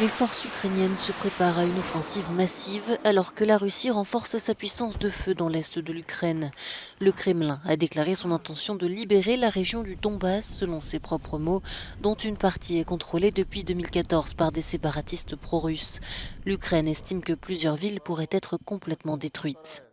Les forces ukrainiennes se préparent à une offensive massive alors que la Russie renforce sa puissance de feu dans l'est de l'Ukraine. Le Kremlin a déclaré son intention de libérer la région du Donbass, selon ses propres mots, dont une partie est contrôlée depuis 2014 par des séparatistes pro-russes. L'Ukraine estime que plusieurs villes pourraient être complètement détruites.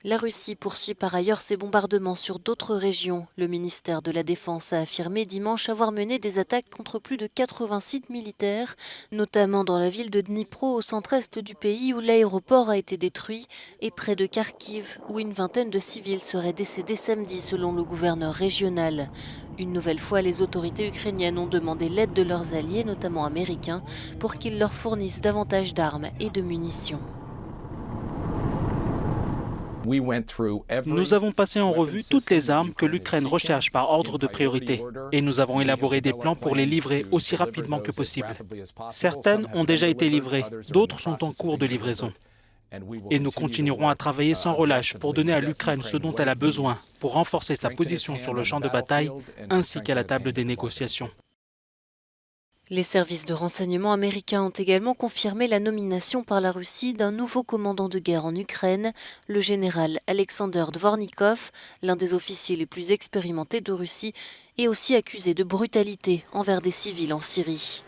La Russie poursuit par ailleurs ses bombardements sur d'autres régions. Le ministère de la Défense a affirmé dimanche avoir mené des attaques contre plus de 80 sites militaires, notamment dans la ville de Dnipro au centre-est du pays où l'aéroport a été détruit et près de Kharkiv où une vingtaine de civils seraient décédés samedi selon le gouverneur régional. Une nouvelle fois, les autorités ukrainiennes ont demandé l'aide de leurs alliés, notamment américains, pour qu'ils leur fournissent davantage d'armes et de munitions. Nous avons passé en revue toutes les armes que l'Ukraine recherche par ordre de priorité et nous avons élaboré des plans pour les livrer aussi rapidement que possible. Certaines ont déjà été livrées, d'autres sont en cours de livraison. Et nous continuerons à travailler sans relâche pour donner à l'Ukraine ce dont elle a besoin pour renforcer sa position sur le champ de bataille ainsi qu'à la table des négociations. Les services de renseignement américains ont également confirmé la nomination par la Russie d'un nouveau commandant de guerre en Ukraine, le général Alexander Dvornikov, l'un des officiers les plus expérimentés de Russie, et aussi accusé de brutalité envers des civils en Syrie.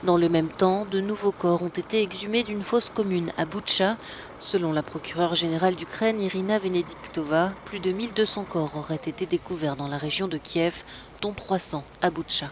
Dans le même temps, de nouveaux corps ont été exhumés d'une fosse commune à Boutcha. Selon la procureure générale d'Ukraine, Irina Venediktova, plus de 1200 corps auraient été découverts dans la région de Kiev, dont 300 à Boutcha.